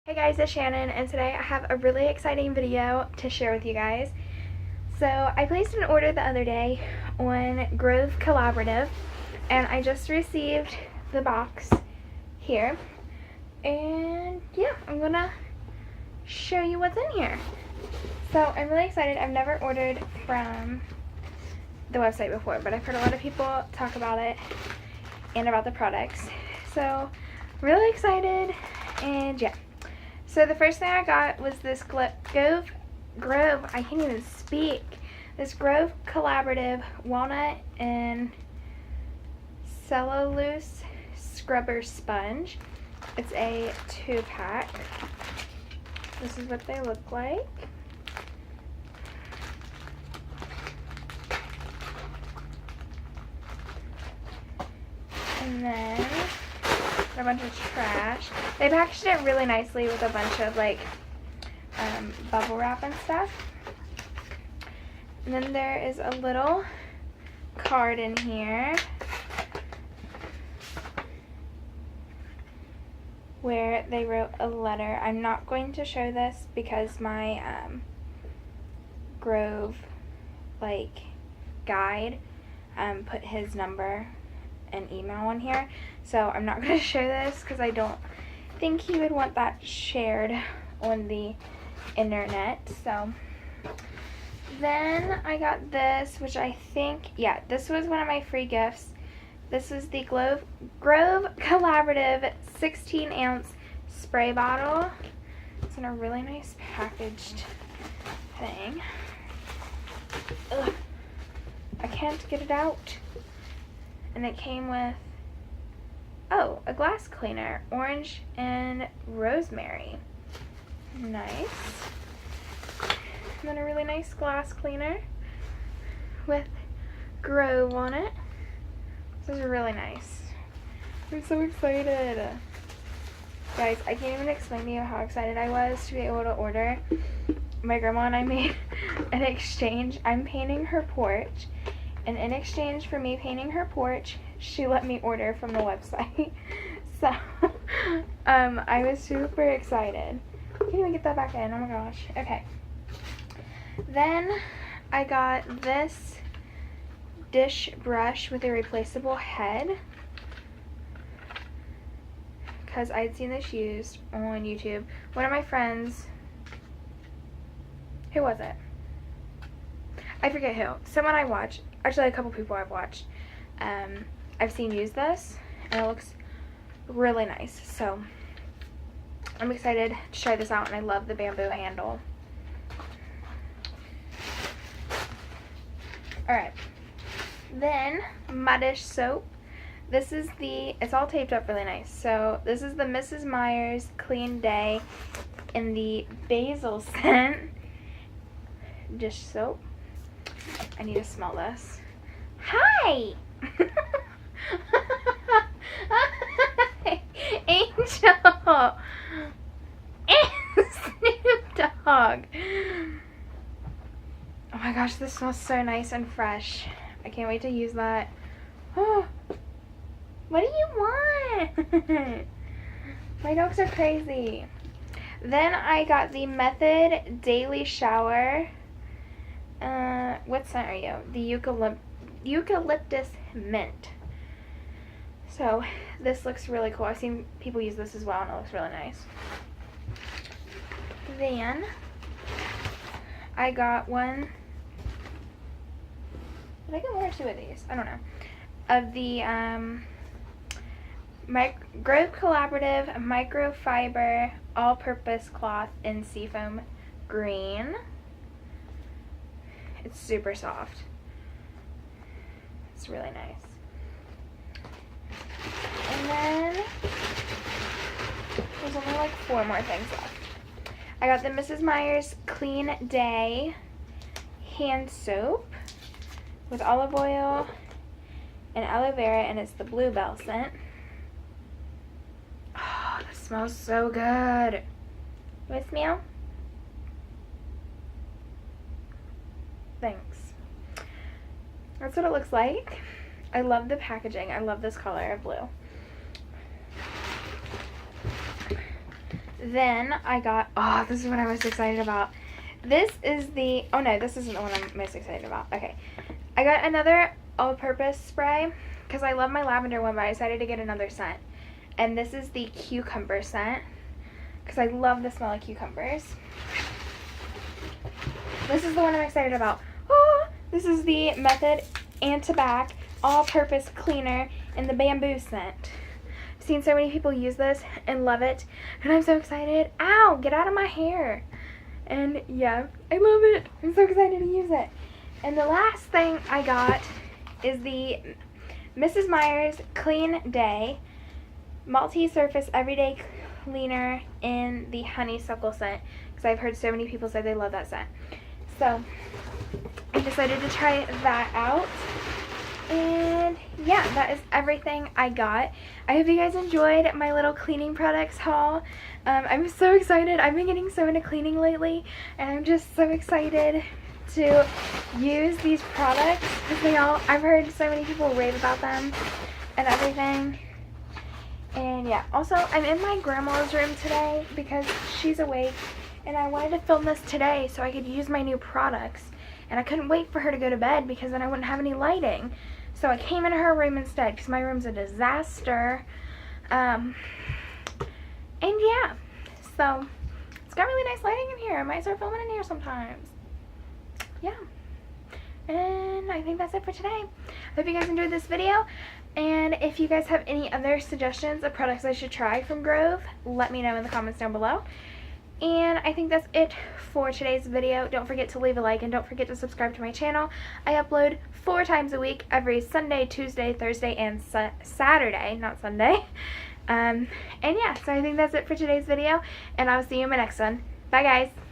Hey guys, it's Shannon, and today I have a really exciting video to share with you guys. So I placed an order the other day on Grove Collaborative, and I just received the box here. And yeah, I'm gonna show you what's in here. So I'm really excited. I've never ordered from the website before, but I've heard a lot of people talk about it and about the products. So really excited, and yeah. So the first thing I got was this Grove, I can't even speak, this Grove Collaborative Walnut and Cellulose Scrubber Sponge. It's a 2-pack. This is what they look like. And then a bunch of trash. They packaged it really nicely with a bunch of like bubble wrap and stuff. And then there is a little card in here where they wrote a letter. I'm not going to show this because my Grove like guide put his number and email on here, so I'm not going to show this because I don't think he would want that shared on the internet. So then I got this, which I think, yeah, this was one of my free gifts. This is the Grove Collaborative 16-ounce spray bottle. It's in a really nice packaged thing. Ugh, I can't get it out. And it came with, oh, a glass cleaner, orange and rosemary. Nice. And then a really nice glass cleaner with Grove on it. This is really nice. I'm so excited. Guys, I can't even explain to you how excited I was to be able to order. My grandma and I made an exchange. I'm painting her porch. And in exchange for me painting her porch, she let me order from the website. So, I was super excited. I can't even get that back in. Oh my gosh. Okay. Then I got this dish brush with a replaceable head, because I'd seen this used on YouTube. One of my friends, who was it? I forget who. Someone I watch. Actually, a couple people I've watched. I've seen use this, and it looks really nice. So I'm excited to try this out, and I love the bamboo handle. Alright. Then, my dish soap. This is it's all taped up really nice. So this is the Mrs. Meyer's Clean Day in the basil scent dish soap. I need to smell this. Hi! Angel! And Snoop Dogg! Oh my gosh, this smells so nice and fresh. I can't wait to use that. Oh, what do you want? My dogs are crazy. Then I got the Method Daily Shower. What scent are you? The Eucalyptus Mint. So this looks really cool. I've seen people use this as well, and it looks really nice. Then I got one. Did I get one or two of these? I don't know. Of the Grove Collaborative Microfiber All-Purpose Cloth in Seafoam Green. It's super soft. It's really nice. And then there's only like 4 more things left. I got the Mrs. Meyer's Clean Day hand soap with olive oil and aloe vera, and it's the Bluebell scent. Oh, this smells so good. You want to smell? Thanks. That's what it looks like. I love the packaging. I love this color of blue. Then I got, oh, this is what I'm most excited about. This is the, oh no, this isn't the one I'm most excited about. Okay. I got another all-purpose spray because I love my lavender one, but I decided to get another scent. And this is the cucumber scent because I love the smell of cucumbers. This is the one I'm excited about. Oh, this is the Method Antibac all-purpose cleaner in the bamboo scent. I've seen so many people use this and love it, and I'm so excited. Ow, get out of my hair. And yeah, I love it. I'm so excited to use it. And the last thing I got is the Mrs. Meyer's Clean Day Multi-Surface Everyday Cleaner in the honeysuckle scent, because I've heard so many people say they love that scent. So I decided to try that out. And yeah, that is everything I got. I hope you guys enjoyed my little cleaning products haul. I'm so excited. I've been getting so into cleaning lately, and I'm just so excited to use these products because I've heard so many people rave about them and everything. And yeah, also I'm in my grandma's room today because she's awake, and I wanted to film this today so I could use my new products, and I couldn't wait for her to go to bed because then I wouldn't have any lighting. So I came in her room instead because my room's a disaster. And yeah, so it's got really nice lighting in here. I might start filming in here sometimes. Yeah. And I think that's it for today. I hope you guys enjoyed this video. And if you guys have any other suggestions of products I should try from Grove, let me know in the comments down below. And I think that's it for today's video. Don't forget to leave a like and don't forget to subscribe to my channel. I upload 4 times a week, every Sunday, Tuesday, Thursday, and Saturday, not Sunday. And yeah, so I think that's it for today's video, and I'll see you in my next one. Bye guys!